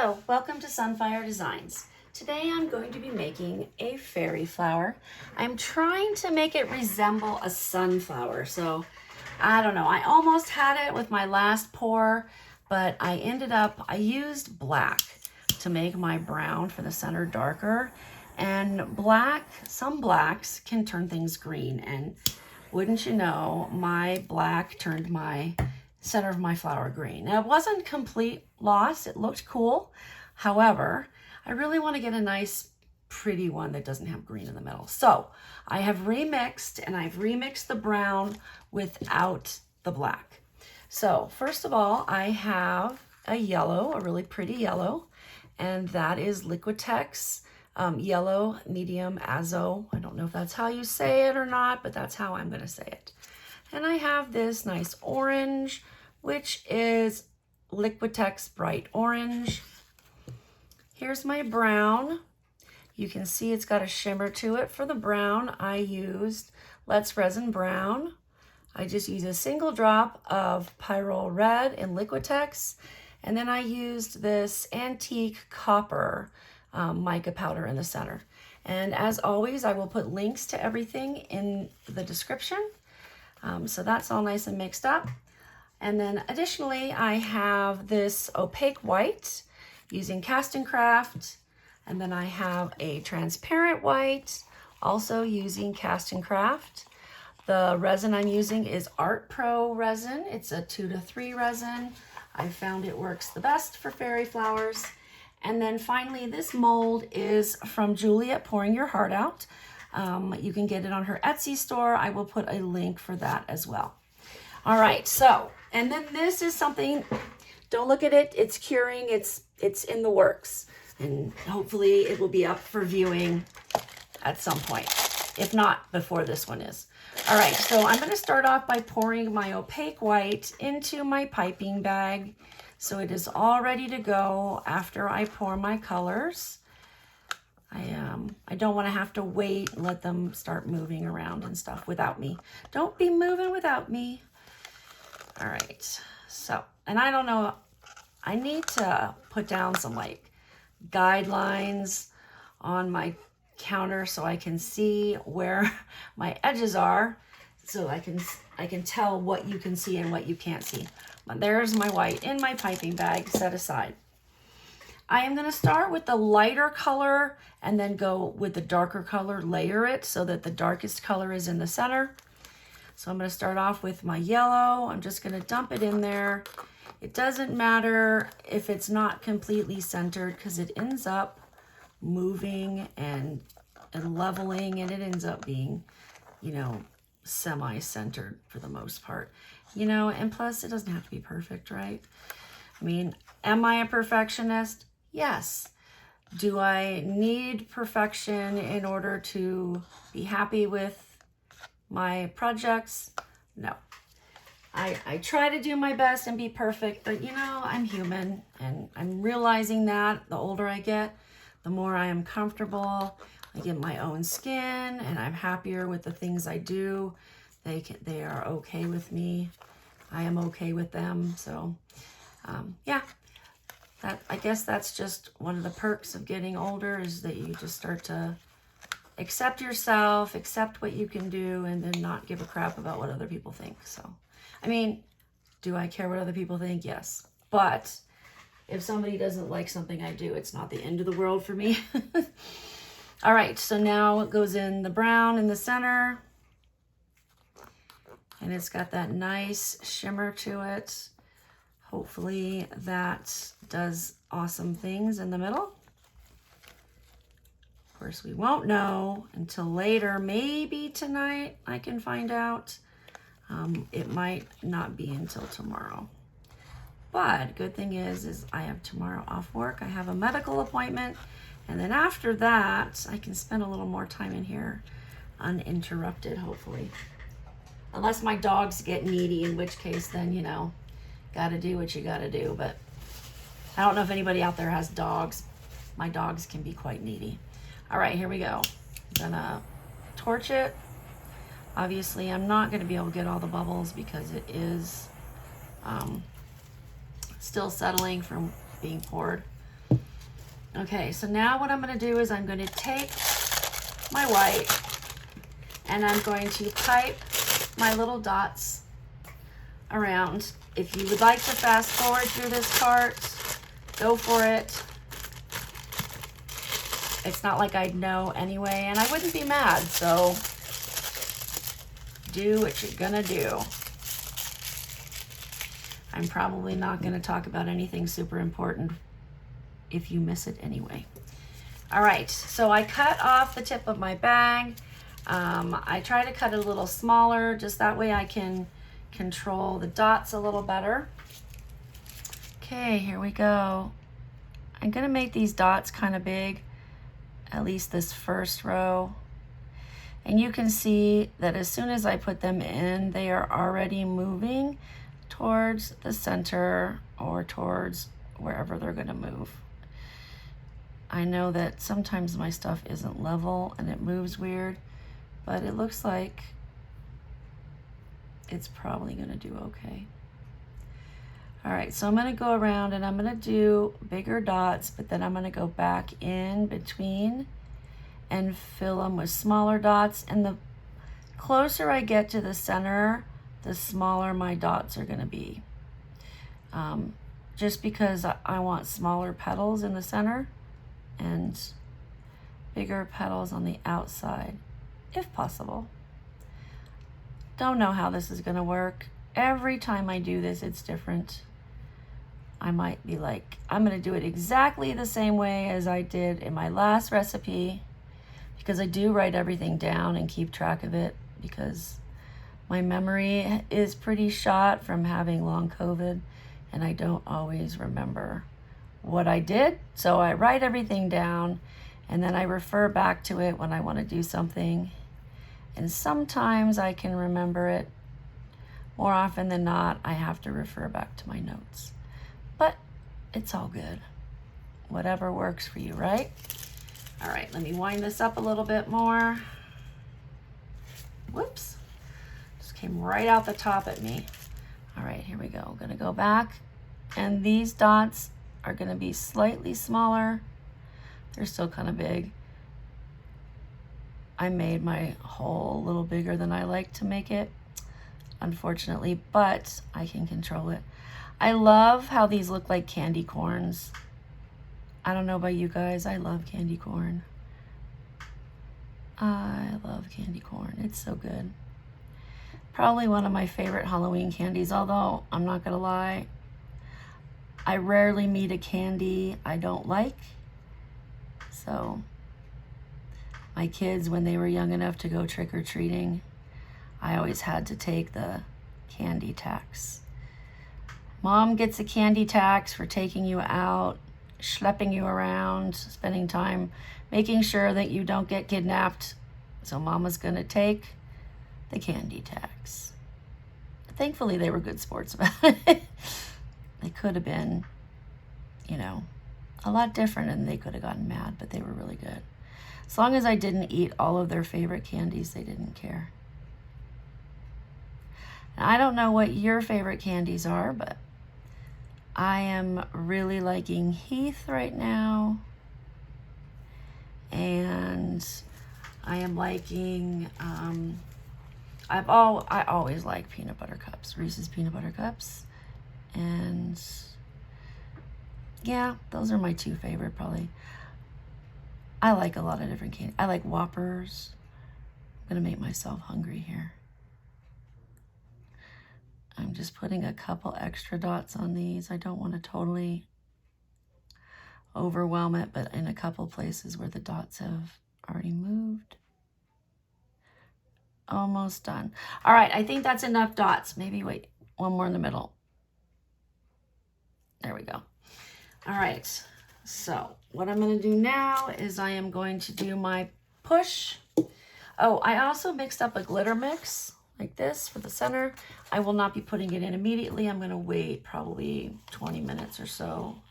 Hello, welcome to Sunfire Designs. Today I'm going to be making a fairy flower. I'm trying to make it resemble a sunflower, so I don't know. I almost had it with my last pour, but I used black to make my brown for the center darker. And some blacks can turn things green, and wouldn't you know, my black turned my center of my flower green. Now, it wasn't complete loss. It looked cool. However, I really want to get a nice, pretty one that doesn't have green in the middle. So I have remixed, and I've remixed the brown without the black. So first of all, I have a yellow, a really pretty yellow, and that is Liquitex Yellow Medium Azo. I don't know if that's how you say it or not, but that's how I'm going to say it. And I have this nice orange, which is Liquitex Bright Orange. Here's my brown. You can see it's got a shimmer to it. For the brown, I used Let's Resin Brown. I just used a single drop of Pyrrole Red in Liquitex, and then I used this antique copper mica powder in the center. And as always, I will put links to everything in the description. So that's all nice and mixed up. And then additionally, I have this opaque white using Cast and Craft. And then I have a transparent white also using Cast and Craft. The resin I'm using is Art Pro resin. It's a 2-to-3 resin. I found it works the best for fairy flowers. And then finally, this mold is from Juliet Pouring Your Heart Out. You can get it on her Etsy store. I will put a link for that as well. All right, so, and then this is something, don't look at it, it's curing, it's in the works. And hopefully it will be up for viewing at some point, if not before this one is. All right, so I'm gonna start off by pouring my opaque white into my piping bag. So it is all ready to go after I pour my colors. I don't want to have to wait and let them start moving around and stuff without me. Don't be moving without me. All right, so, and I don't know, I need to put down some like guidelines on my counter so I can see where my edges are, so I can tell what you can see and what you can't see. But there's my white in my piping bag set aside. I am going to start with the lighter color and then go with the darker color, layer it so that the darkest color is in the center. So I'm going to start off with my yellow. I'm just going to dump it in there. It doesn't matter if it's not completely centered because it ends up moving and leveling, and it ends up being, you know, semi-centered for the most part. You know, and plus it doesn't have to be perfect, right? I mean, am I a perfectionist? Yes. Do I need perfection in order to be happy with my projects? No. I try to do my best and be perfect, but you know, I'm human, and I'm realizing that the older I get, the more I am comfortable. I get my own skin, and I'm happier with the things I do. They are okay with me. I am okay with them. So yeah, I guess that's just one of the perks of getting older, is that you just start to accept yourself, accept what you can do, and then not give a crap about what other people think. So, I mean, do I care what other people think? Yes. But if somebody doesn't like something I do, it's not the end of the world for me. All right, so now it goes in the brown in the center. And it's got that nice shimmer to it. Hopefully that does awesome things in the middle. Of course, we won't know until later. Maybe tonight I can find out. It might not be until tomorrow. But good thing is I have tomorrow off work. I have a medical appointment. And then after that, I can spend a little more time in here uninterrupted, hopefully. Unless my dogs get needy, in which case then, you know, gotta do what you gotta do. But I don't know if anybody out there has dogs. My dogs can be quite needy. All right, here we go. I'm gonna torch it. Obviously, I'm not gonna be able to get all the bubbles because it is still settling from being poured. Okay, so now what I'm going to do is I'm going to take my white and I'm going to pipe my little dots around. If you would like to fast forward through this part, go for it. It's not like I'd know anyway, and I wouldn't be mad, so do what you're gonna do. I'm probably not gonna talk about anything super important if you miss it anyway. All right, so I cut off the tip of my bag. I try to cut it a little smaller, just that way I can control the dots a little better. Okay, here we go. I'm gonna make these dots kind of big, at least this first row. And you can see that as soon as I put them in, they are already moving towards the center or towards wherever they're gonna move. I know that sometimes my stuff isn't level and it moves weird, but it looks like it's probably gonna do okay. All right, so I'm gonna go around and I'm gonna do bigger dots, but then I'm gonna go back in between and fill them with smaller dots. And the closer I get to the center, the smaller my dots are gonna be. Just because I want smaller petals in the center and bigger petals on the outside, if possible. Don't know how this is gonna work. Every time I do this, it's different. I might be like, I'm gonna do it exactly the same way as I did in my last recipe, because I do write everything down and keep track of it, because my memory is pretty shot from having long COVID and I don't always remember what I did. So I write everything down and then I refer back to it when I want to do something. And sometimes I can remember it. More often than not, I have to refer back to my notes. But it's all good. Whatever works for you, right? All right, let me wind this up a little bit more. Whoops, just came right out the top at me. All right, here we go. I'm gonna go back, and these dots are gonna be slightly smaller. They're still kind of big. I made my hole a little bigger than I like to make it, unfortunately, but I can control it. I love how these look like candy corns. I don't know about you guys, I love candy corn. I love candy corn, it's so good. Probably one of my favorite Halloween candies, although I'm not gonna lie, I rarely meet a candy I don't like. So my kids, when they were young enough to go trick-or-treating, I always had to take the candy tax. Mom gets a candy tax for taking you out, schlepping you around, spending time making sure that you don't get kidnapped. So Mama's gonna take the candy tax. Thankfully, they were good sports about it. They could have been, you know, a lot different and they could have gotten mad, but they were really good. As long as I didn't eat all of their favorite candies, they didn't care. And I don't know what your favorite candies are, but I am really liking Heath right now. And I am liking, I always like peanut butter cups, Reese's peanut butter cups. And yeah, those are my two favorite probably. I like a lot of different candy. I like Whoppers. I'm gonna make myself hungry here. I'm just putting a couple extra dots on these. I don't want to totally overwhelm it, but in a couple places where the dots have already moved. Almost done. All right, I think that's enough dots. Maybe wait, one more in the middle. There we go. All right, so what I'm gonna do now is I am going to do my push. Oh, I also mixed up a glitter mix like this for the center. I will not be putting it in immediately. I'm gonna wait probably 20 minutes or so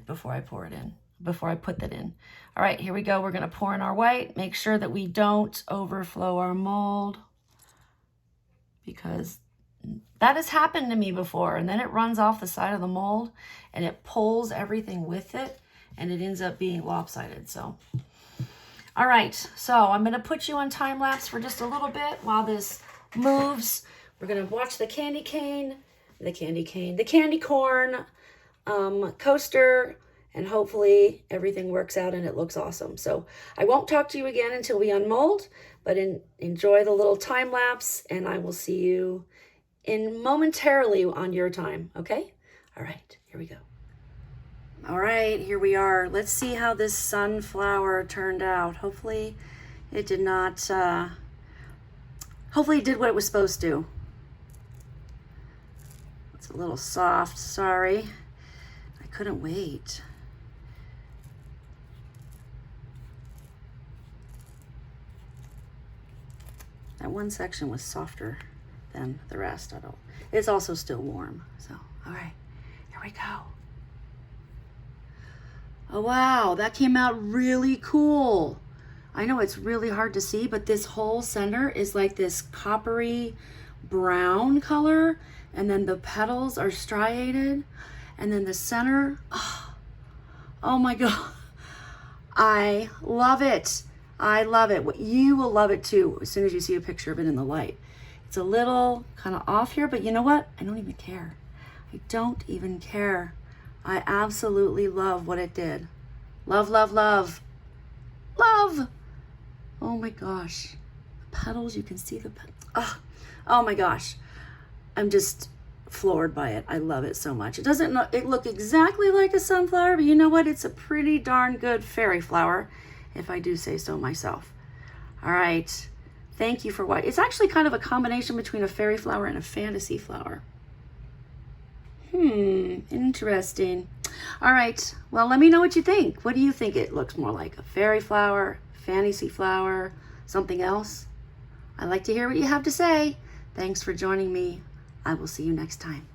before I pour it in, before I put that in. All right, here we go. We're gonna pour in our white. Make sure that we don't overflow our mold, because that has happened to me before, and then it runs off the side of the mold and it pulls everything with it. and it ends up being lopsided. So, all right, so I'm gonna put you on time lapse for just a little bit while this moves. We're gonna watch the candy corn coaster, and hopefully everything works out and it looks awesome. So I won't talk to you again until we unmold, but enjoy the little time lapse, and I will see you momentarily on your time, okay? All right, here we go. All right, here we are. Let's see how this sunflower turned out. Hopefully it did not, hopefully it did what it was supposed to. It's a little soft, sorry. I couldn't wait. That one section was softer than the rest. It's also still warm. So, all right, here we go. Oh, wow, that came out really cool. I know it's really hard to see, but this whole center is like this coppery brown color, and then the petals are striated, and then the center, oh my God, I love it. I love it. You will love it too as soon as you see a picture of it in the light. It's a little kind of off here, but you know what? I don't even care. I don't even care. I absolutely love what it did. Love, love, love. Love! Oh my gosh. The petals, you can see the petals. Oh my gosh. I'm just floored by it. I love it so much. It doesn't look exactly like a sunflower, but you know what? It's a pretty darn good fairy flower, if I do say so myself. All right. Thank you for watching. It's actually kind of a combination between a fairy flower and a fantasy flower. Interesting. All right. Well, let me know what you think. What do you think it looks more like? A fairy flower, fantasy flower, something else? I'd like to hear what you have to say. Thanks for joining me. I will see you next time.